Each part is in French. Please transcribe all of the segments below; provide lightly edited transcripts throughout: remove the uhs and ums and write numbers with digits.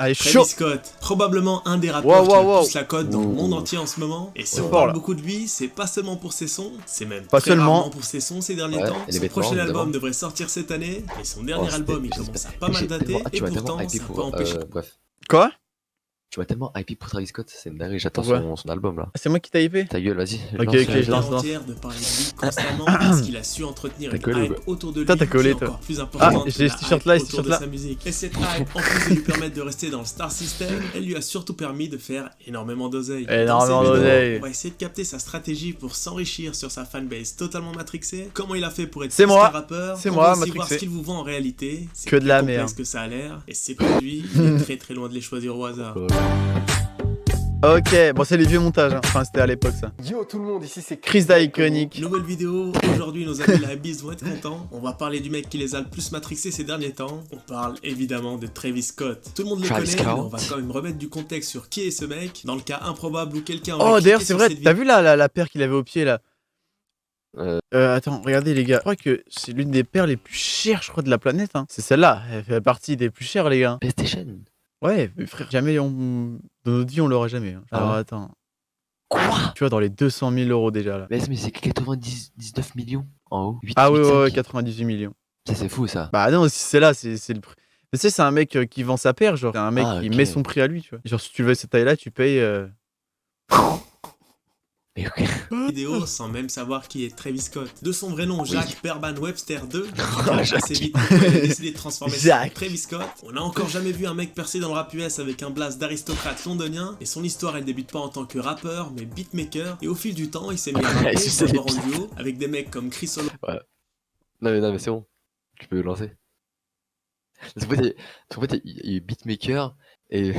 Allez, Travis chaud. Scott, probablement un des rappeurs qui Wow. pousse la cote dans le monde entier en ce moment. Et si on fort, parle là. beaucoup de lui, c'est pas seulement pour ses sons, c'est même Pas très seulement. rarement pour ses sons ces derniers Ouais, temps. et les Son vêtements, prochain évidemment. album devrait sortir cette année, et son dernier c'était- album il j'espère- commence à pas mal J'ai dater, tellement- et tu m'as tellement pourtant hypé ça peut pour. empêcher. Bref. Quoi? Tu m'as tellement hypé pour Travis Scott, c'est une dinguerie, j'attends Pourquoi son album là. Ah, c'est moi qui t'ai hypé? Ta gueule, vas-y. Ok, lance, ok, J'ai je la lance. entière de parler de lui constamment parce qu'il a su entretenir T'as une collé, hype quoi. autour de lui Toi, t'as collé, qui est toi. encore plus importante que j'ai la ce t-shirt-là et hype ce autour de t-shirt-là. sa musique. Et cette hype, en plus de lui permettre de rester dans le star system, elle lui a surtout permis de faire énormément d'oseille. Énormément Dans ces vidéos, d'oseille. on va essayer de capter sa stratégie pour s'enrichir sur sa fanbase totalement matrixée. Comment il a fait pour être C'est plus moi. qu'un rappeur. C'est On moi, va aussi voir matrixé. ce qu'il vous vend en réalité. C'est Que de plus la complexe merde. que ça a l'air. Et ses produits, il est très très loin de les choisir au hasard. Ok, bon, c'est les vieux montages. Hein. Enfin, c'était à l'époque ça. Yo tout le monde, ici c'est Chris d'Iconic. Nouvelle vidéo, aujourd'hui nos amis de la Abyss vont être contents. On va parler du mec qui les a le plus matrixés ces derniers temps. On parle évidemment de Travis Scott. Tout le monde le Travis connaît, mais Scott. on va quand même remettre du contexte sur qui est ce mec. Dans le cas improbable où quelqu'un Oh, aurait d'ailleurs, cliqué c'est sur vrai, cette t'as vidéo. vu la paire qu'il avait au pied là? Attends, regardez les gars. Je crois que c'est l'une des paires les plus chères, je crois, de la planète. Hein. C'est celle-là. Elle fait partie des plus chères, les gars. PlayStation. Ouais, mais frère, jamais dans notre vie, on l'aurait jamais. Hein. Ah Alors ouais. attends. Quoi? Tu vois, dans les 200 000 euros déjà là. Mais c'est 99 millions en haut. 8, Ah ouais, 8, ouais, 5. 98 millions. Ça, c'est fou ça. Bah non, si c'est là, c'est le prix. Mais tu sais, c'est un mec qui vend sa paire, genre, c'est un mec Ah, qui ok. met son prix à lui, tu vois. Genre, si tu veux cette taille-là, tu payes. Mais ok. Vidéo sans même savoir qui est Travis Scott. De son vrai nom, Jacques Perban Webster II. Jacques. Assez vite, il a décidé de transformer ça en Jacques. Travis Scott. On n'a encore jamais vu un mec percer dans le rap US avec un blast d'aristocrate londonien. Et son histoire, elle débute pas en tant que rappeur, mais beatmaker. Et au fil du temps, il s'est mis à rapper, C'est d'abord en duo, avec des mecs comme Chris Solo. Non mais c'est bon. Tu peux le lancer. Parce qu'en fait, il est beatmaker et.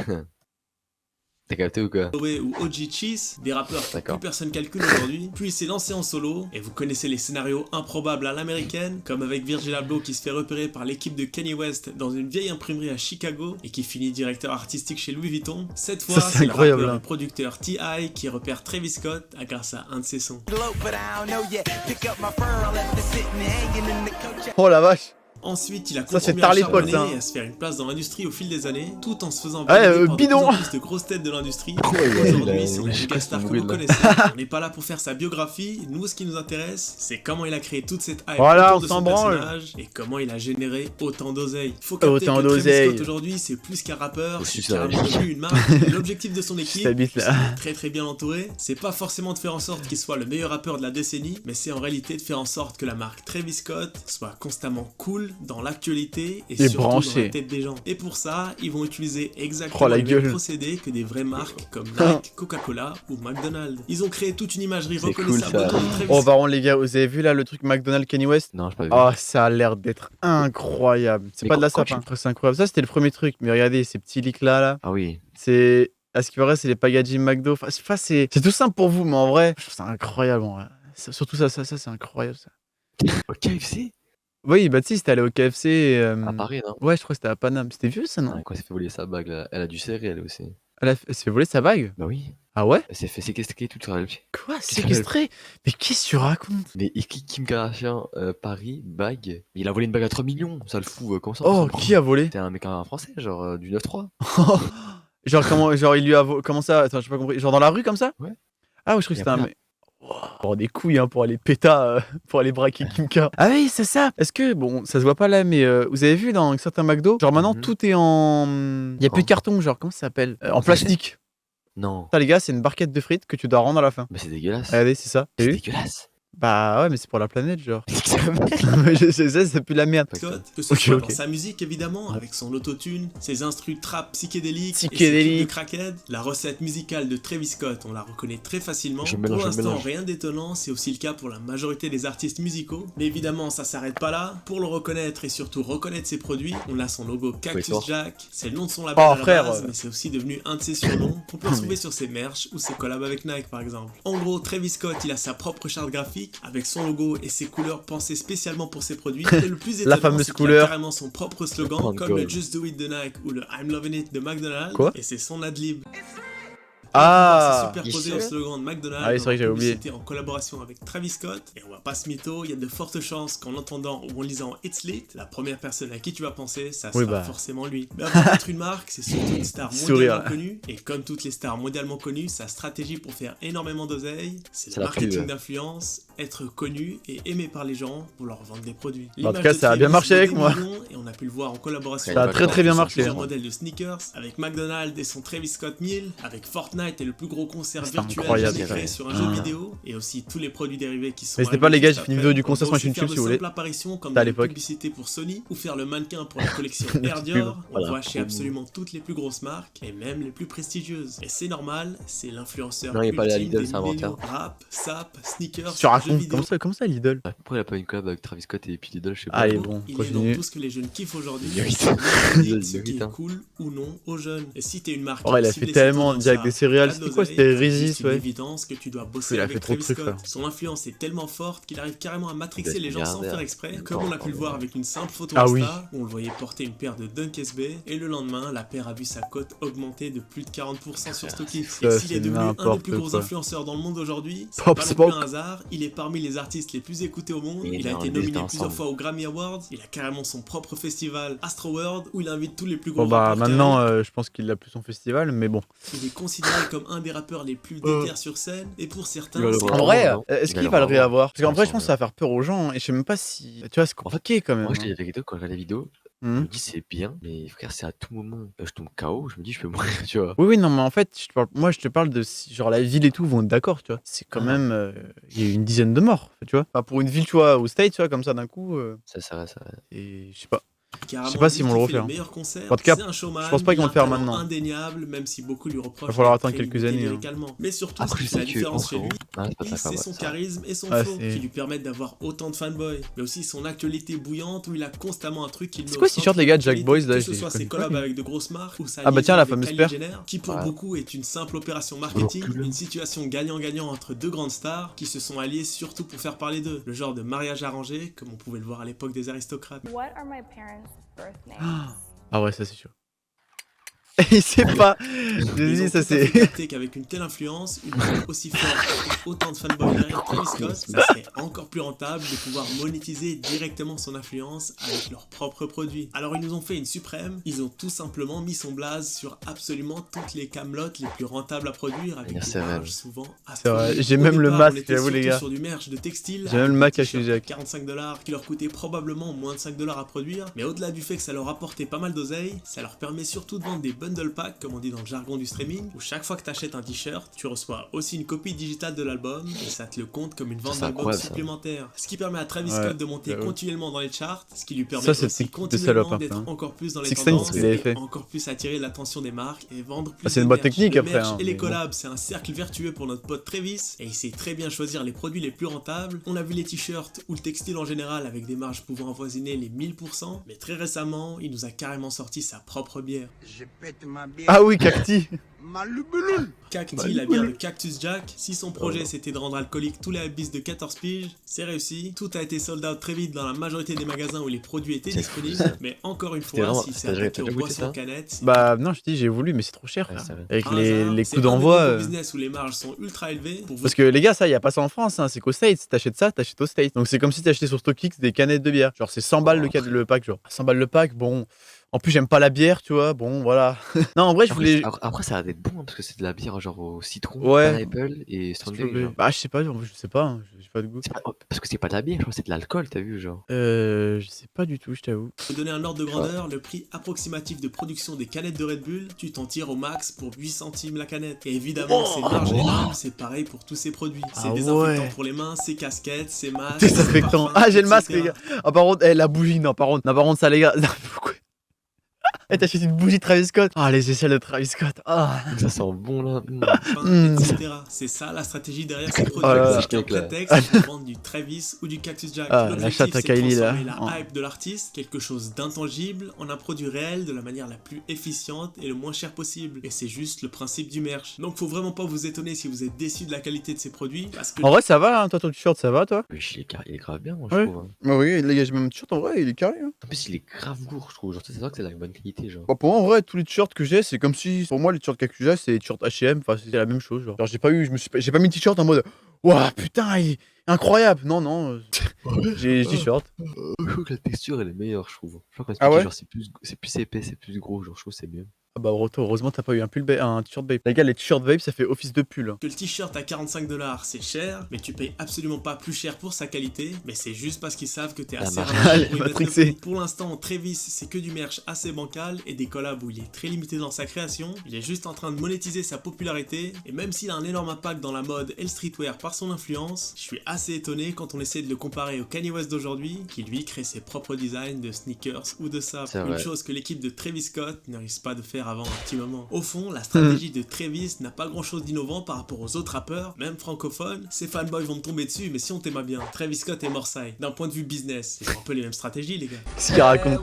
T'as capté ou quoi? Ou OG Cheese, des rappeurs que D'accord. plus personne calcule aujourd'hui. Puis il s'est lancé en solo, et vous connaissez les scénarios improbables à l'américaine, comme avec Virgil Abloh qui se fait repérer par l'équipe de Kanye West dans une vieille imprimerie à Chicago, et qui finit directeur artistique chez Louis Vuitton. Cette fois, Ça, c'est c'est le incroyable, rappeur hein. et producteur T.I. qui repère Travis Scott grâce à un de ses sons. Oh la vache! Ensuite, il a Ça, c'est continué tard à l'époque, charbonner ça, hein. et à se faire une place dans l'industrie au fil des années, tout en se faisant Ouais, valider par de bidon. plus en plus de grosses têtes de l'industrie. ouais, Aujourd'hui, il c'est a- la je méga sais star pas que ce vous bruit, connaissez. On n'est pas là pour faire sa biographie. Nous, ce qui nous intéresse, c'est comment il a créé toute cette hype Voilà, autour on de s'en son branle. personnage et comment il a généré autant d'oseille. Faut capter Autant que Travis d'oseille. Scott aujourd'hui, c'est plus qu'un rappeur, C'est c'est ça, carrément oui. devenu une marque. Et l'objectif de son équipe, t'habite là. parce qu'il est très très bien entouré, c'est pas forcément de faire en sorte qu'il soit le meilleur rappeur de la décennie, mais c'est en réalité de faire en sorte que la marque Travis Scott soit constamment cool dans l'actualité et surtout dans branché. la tête des gens. Et pour ça, ils vont utiliser exactement Oh, la le même gueule. procédé que des vraies marques comme Nike, Coca-Cola ou McDonald's. Ils ont créé toute une imagerie C'est reconnaissable cool, ça. autour de Travis Oh, par contre, les gars, vous avez vu là le truc McDonald's Kanye West? Non, j'ai pas vu. Oh, ça a l'air d'être incroyable. C'est Mais pas de la quand sape, hein. C'est incroyable. Ça, c'était le premier truc. Mais regardez, ces petits leaks là. Ah oui. C'est. À ce qui paraît, c'est les packaging McDo. Enfin, c'est tout simple pour vous, mais en vrai, je trouve ça incroyable. En vrai. Surtout ça, c'est incroyable ça. Au KFC? Oui, bah tu sais, c'était allé au KFC. À Paris, non? Ouais, je crois que c'était à Paname. C'était vieux ça, non? Ouais, quand elle s'est fait voler sa bague, là. Elle a dû serrer, elle aussi. Elle s'est fait voler sa bague? Bah oui. Ah ouais? Elle s'est fait séquestrer toute sur la Quoi? Séquestré? Mais qu'est-ce que tu racontes? Mais et Kim Kardashian, Paris, bague. Il a volé une bague à 3 millions. Ça le fout, comment ça? Oh, qui a volé? C'était un mec un français, genre du 9-3. Genre, comment, genre, il lui a comment ça? Attends, j'ai pas compris. Genre dans la rue comme ça? Ouais. Ah, ouais, je crois que Et c'était un après, mec. Wow, des couilles hein, pour aller péta, pour aller braquer Kim K. Ah oui, c'est ça. Est-ce que, bon, ça se voit pas là, mais vous avez vu dans certains McDo, genre maintenant Mhm. tout est en. Il y a plus de carton, genre, comment ça s'appelle? En plastique. Non. Ça, les gars, c'est une barquette de frites que tu dois rendre à la fin. Mais c'est dégueulasse. Regardez, c'est ça. T'as C'est vu? dégueulasse. Bah ouais, mais c'est pour la planète, genre. Mais je sais, ça, c'est plus la merde. Scott, que ce Ok, soit ok. dans sa musique évidemment, avec son autotune, ses instrus trap psychédéliques, et ses Psychédélique. clips de crackhead, la recette musicale de Travis Scott, on la reconnaît très facilement. Je Pour mélange, je l'instant, mélange. rien d'étonnant, c'est aussi le cas pour la majorité des artistes musicaux. Mais évidemment, ça s'arrête pas là. Pour le reconnaître et surtout reconnaître ses produits, on a son logo Cactus fort. Jack, c'est le nom de son label Oh, à la frère, base, ouais. mais c'est aussi devenu un de ses surnoms qu'on peut retrouver sur ses merch ou ses collabs avec Nike par exemple. En gros, Travis Scott, il a sa propre charte graphique avec son logo et ses couleurs pensées spécialement pour ses produits. Et le plus étonnant, fameuse c'est qu'il a couleur. carrément son propre slogan, Oh, comme God. le Just Do It de Nike ou le I'm Loving It de McDonald's. Quoi? Et c'est son adlib. Ah, c'est superposé au slogan de McDonald's. Ah oui, c'est vrai que j'avais oublié. En collaboration avec Travis Scott. Et on va pas se mytho, il y a de fortes chances qu'en l'entendant ou en lisant It's Lit, la première personne à qui tu vas penser, ça Oui, sera bah. forcément lui. Mais avant d'être une marque, c'est surtout une star Sourire, mondialement là. connue. Et comme toutes les stars mondialement connues, sa stratégie pour faire énormément d'oseille, c'est C'est le la pub, marketing ouais. d'influence, être connu et aimé par les gens pour leur vendre des produits. En tout L'image cas, de ça a bien Travis marché vaut avec des moi. millions, et on a pu le voir en collaboration. Ça a avec très, très bien sur marché. plusieurs modèles de sneakers, avec McDonald's et son Travis Scott Meal, avec Fortnite et le plus gros concert C'est virtuel incroyable, jamais c'est créé vrai. sur un jeu vidéo, et aussi tous les produits dérivés qui sont. Mais c'était arrivés pas les gars, juste j'ai fait une après. vidéo du On concert peut sur ma chaîne aussi faire YouTube de si vous voulez. simples apparitions comme C'était à dans les l'époque. publicités pour Sony, ou faire le mannequin pour la collection Une Air petite Dior. pub. On Voilà, voit chez promo. absolument toutes les plus grosses marques, et même les plus prestigieuses. Et c'est normal, c'est l'influenceur Non, il est pas allé à ultime Lidl, des c'est un milléniaux. menteur. Rap, sap, sneakers, Tu jeux racontes, vidéo. comment ça Lidl? Ouais, pourquoi il a pas une collab avec Travis Scott et puis Lidl, je sais pas. Allez, genre. bon, Il est dans continue. tout ce que les jeunes kiffent aujourd'hui. Il mérite. C'est Il ce qui mérite, est hein. cool ou non aux jeunes. Et si t'es une marque Oh, il a ciblée fait sur tellement tendance direct à des céréales. t'as de C'était quoi? l'oseille, C'était c'est Régis, juste une ouais. évidence que tu dois bosser Il a avec fait trop de Travis trucs, Scott. frère. Son influence est tellement forte qu'il arrive carrément à matrixer D'être les gens sans milliardaire. faire exprès, Il est comme on a fort, pu le quand voir même. avec une simple photo Ah Insta oui. où on le voyait porter une paire de Dunk SB et le lendemain la paire a vu sa cote augmenter de plus de 40% sur StockX. Ça, Et s'il est c'est devenu un des n'importe plus gros quoi. influenceurs dans le monde aujourd'hui, c'est Pop pas non plus Smoke. un hasard, il est parmi les artistes les plus écoutés au monde, Il est il a dans été le nominé destin plusieurs ensemble. fois aux Grammy Awards, il a carrément son propre festival Astroworld où il invite tous les plus gros Bon, bah, rappeurs qui maintenant, arrivent. je pense qu'il a plus son festival, mais bon. Il est considéré comme un des rappeurs les plus déter sur scène, et pour certains, Il va le c'est voir. En vrai, non est-ce Il va qu'il le va le revoir. réavoir? Parce qu'en vrai, je Ensemble. pense que ça va faire peur aux gens, et je sais même pas si. Tu vois, c'est compliqué quand même. Moi, je te dis hein. la vérité, quand je regarde la vidéo, je Mhm. me dis c'est bien, mais frère, c'est à tout moment. Je tombe KO, je me dis je peux mourir, tu vois. Oui, oui, non, mais en fait, moi, je te parle de si, genre, la ville et tout vont être d'accord, tu vois. C'est quand Ah. même. Il y a eu une dizaine de morts, tu vois. Enfin, pour une ville, tu vois, au State, tu vois, comme ça d'un coup. Ça va, ça va. Et je sais pas. carrément Je sais pas lui s'ils vont qui le fait refaire. les meilleurs concerts. En tout cas, C'est un showman, je pense pas qu'ils vont le il a un faire talent maintenant. indéniable, même si beaucoup lui reprochent. Va falloir d'être attendre très quelques limité années, hein. lyricalement. Mais surtout, ce Après, qui je fait la sais que différence chez lui, Ah, c'est pas ta c'est femme, son ça. charisme et son Ah, flow c'est- qui lui permettent d'avoir autant de fanboys, mais aussi son actualité bouillante où il a constamment un truc qui le met C'est au quoi ce centre t-shirt, les de gars, de Jack l'actualité, Boys, là, que ce je soit connais ses pas, collabs mais- avec de grosses marques ou sa Ah bah tiens, liaison la avec fameuse Kylie paire. Jenner, qui pour Ouais. beaucoup est une simple opération Toujours marketing, plus, là. une situation gagnant-gagnant entre deux grandes stars qui se sont alliées surtout pour faire parler d'eux, le genre de mariage arrangé comme on pouvait le voir à l'époque des aristocrates. What are my parents' birth names? Ah ouais, ça c'est sûr. Il sait pas. Je Ils dis, ont ça tout à fait c'est. capté qu'avec une telle influence, une marque aussi forte et autant de fanboys derrière Travis Scott, ça serait encore plus rentable de pouvoir monétiser directement son influence avec leurs propres produits. Alors ils nous ont fait une suprême, ils ont tout simplement mis son blaze sur absolument toutes les camelotes les plus rentables à produire avec Merci, des Rêve. marges souvent C'est vrai, astronomiques. j'ai Au même le départ, masque, on était j'avoue, les surtout gars. sur du merch de textile, J'ai même avec le des masque à t-shirts chez Jack. 45$ qui leur coûtaient probablement moins de 5$ à produire, mais au-delà du fait que ça leur apportait pas mal d'oseille, ça leur permet surtout de vendre des bundle packs comme on dit dans le jargon du streaming, où chaque fois que t'achètes un t-shirt, tu reçois aussi une copie digitale de l'album et ça te le compte comme une vente c'est d'album incroyable, ça. supplémentaire. Ce qui permet à Travis Ouais, Scott de monter j'avoue. continuellement dans les charts, ce qui lui permet Ça, c'est aussi de continuellement salope, d'être hein. encore plus dans les 16 tendances il avait et fait. encore plus attirer l'attention des marques et vendre plus Ah, c'est de une bonne merch. technique, Le après, merch hein, et les mais bon. collabs, c'est un cercle vertueux pour notre pote Travis et il sait très bien choisir les produits les plus rentables. On a vu les t-shirts ou le textile en général avec des marges pouvant avoisiner les 1000%, mais très récemment, il nous a carrément sorti sa propre bière. Je pète ma bière. Ah oui, Cacti. Malubulul. Cacti, la bière de Cactus Jack. Si son projet c'était de rendre alcoolique tous les habits de 14 piges, c'est réussi. Tout a été sold out très vite dans la majorité des magasins où les produits étaient C'est fou, disponibles. ça. Mais encore une C'était fois, vraiment- si c'est t'as déjà attaqué aux goûté boissons ça canettes, c'est Bah non, je te dis, j'ai voulu, mais c'est trop cher, Ouais, frère. c'est vrai. Avec un les hasard. C'est coûts un des d'envoi. nouveaux business où les marges sont ultra élevées. Pour vous Parce que les gars, ça, y a pas ça en France, hein. C'est qu'au States. T'achètes ça, t'achètes au States. Donc c'est comme si t'achetais sur StockX des canettes de bière. Genre, c'est 100 balles le pack, genre. 100 balles le pack, bon. En plus, j'aime pas la bière, tu vois. Bon, voilà. Non, en vrai, je voulais. Après, ça a l'air d'être bon hein, parce que c'est de la bière genre au citron, Ouais. pineapple et strawberry. genre. Bah, je sais pas, je sais pas. hein. J'ai pas de goût. C'est pas- Parce que c'est pas de la bière, je crois que c'est de l'alcool, t'as vu, genre. Je sais pas du tout, je t'avoue. Pour donner un ordre de grandeur, le prix approximatif de production des canettes de Red Bull, tu t'en tires au max pour 8 centimes la canette. Et évidemment, ces marges énormes, c'est pareil pour tous ces produits. C'est Ah désinfectant ouais. pour les mains, c'est casquettes, c'est masques. Désinfectant. c'est parfums, Ah, j'ai le masque, etc. les gars. Ah, par contre, la bougie, non, par contre, ça, les gars. Non, pourquoi t'achètes une bougie de Travis Scott. Ah, les aisselles de Travis Scott. Ah. Ça sent bon là. Enfin, etc. C'est ça la stratégie derrière ces produits. Oh là là. C'est un Avec la- prétexte pour vendre du Travis ou du Cactus Jack. Ah, la L'objectif, chatte à c'est de Kylie, là. transformer la Oh. hype de l'artiste, quelque chose d'intangible, en un produit réel de la manière la plus efficiente et le moins cher possible. Et c'est juste le principe du merch. Donc faut vraiment pas vous étonner si vous êtes déçu de la qualité de ces produits, parce que En vrai, ça va, hein. Toi, ton t-shirt, ça va, toi? Mais il est grave bien, moi, Ouais. je trouve. hein. Bah oui, les gars, j'ai même un t-shirt, en vrai, il est carré. Hein. En plus, il est grave lourd, je trouve. Genre, ça se voit que c'est de la bonne qualité. qualité, genre. Bah, pour moi, en vrai, tous les t-shirts que j'ai, c'est comme si, pour moi, les t-shirts que j'ai, c'est les t-shirts H&M. Enfin, c'est la même chose. Genre, j'ai pas eu, j'ai pas mis de t-shirt en mode, waouh, putain, il est incroyable. Non, non, j'ai des t-shirts. Je trouve que la texture, elle est meilleure, je trouve. Je crois qu'on Ah ouais? genre, c'est plus épais, c'est plus gros, genre, je trouve que c'est mieux. Ah bah, heureusement, t'as pas eu un t-shirt Bape. Les gars, les t-shirts Bape, ça fait office de pull. Que le t-shirt à 45$, c'est cher, mais tu payes absolument pas plus cher pour sa qualité, mais c'est juste parce qu'ils savent que t'es La assez marque. ramassé Elle est pour y mettre le matrixée. prix. Pour l'instant, Travis, c'est que du merch assez bancal et des collabs où il est très limité dans sa création. Il est juste en train de monétiser sa popularité, et même s'il a un énorme impact dans la mode et le streetwear par son influence, je suis assez étonné quand on essaie de le comparer au Kanye West d'aujourd'hui, qui lui crée ses propres designs de sneakers ou de sapes. C'est Une vrai. chose que l'équipe de Travis Scott ne risque pas de faire avant un petit moment. Au fond, la stratégie de Travis n'a pas grand chose d'innovant par rapport aux autres rappeurs, même francophones. Ces fanboys vont me tomber dessus, mais si on t'aime bien, Travis Scott et Morsay, d'un point de vue business, ils ont un peu les mêmes stratégies, les gars. Qu'est-ce qu'il raconte?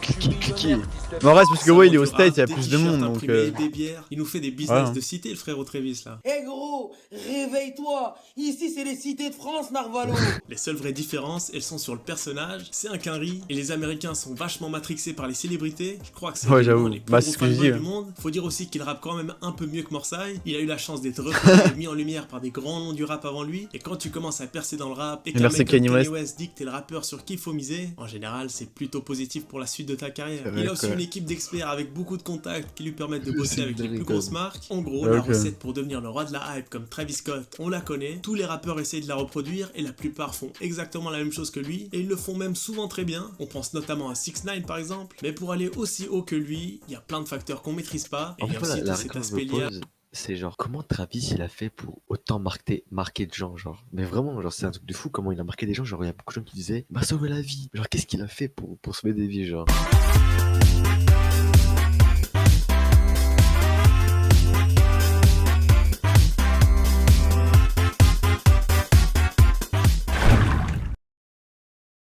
Cliquez. Mais en vrai, c'est parce que ouais, il est au Ça vend States, il y a des plus de t-shirts monde, donc. imprimés, des bières. Il nous fait des business Ouais, hein. de cité, le frérot Travis, là. Eh gros, réveille-toi. Ici, c'est les cités de France, Narvalo. Les seules vraies différences, elles sont sur le personnage. C'est un quinri, et les Américains sont vachement matrixés par les célébrités. Je crois que c'est Ouais, vraiment j'avoue. les plus Bah, gros c'est ce que je fanboys dis, du ouais. monde. Faut dire aussi qu'il rappe quand même un peu mieux que Morsay. Il a eu la chance d'être repris et mis en lumière par des grands noms du rap avant lui. Et quand tu commences à percer dans le rap et qu'un merci mec comme Kanye Kanye West. West dit que t'es le rappeur sur qui il faut miser, en général, c'est plutôt positif pour la suite de ta carrière. C'est Il vrai a aussi que- une équipe d'experts avec beaucoup de contacts qui lui permettent de bosser C'est avec les dingue, plus quand grosses même. marques. En gros, Ouais, la ok. recette pour devenir le roi de la hype comme Travis Scott, on la connaît. Tous les rappeurs essayent de la reproduire et la plupart font exactement la même chose que lui. Et ils le font même souvent très bien. On pense notamment à 6ix9ine par exemple. Mais pour aller aussi haut que lui, il y a plein de facteurs qu'on maîtrise pas. Et En il y fait, a voilà, aussi la tout cet question que je aspect me lié à... pose, c'est genre, comment Travis il a fait pour autant marquer de gens, genre. Mais vraiment, genre, c'est un truc de fou comment il a marqué des gens. Genre, il y a beaucoup de gens qui disaient, il m'a sauvé la vie. Genre, qu'est-ce qu'il a fait pour sauver des vies, genre.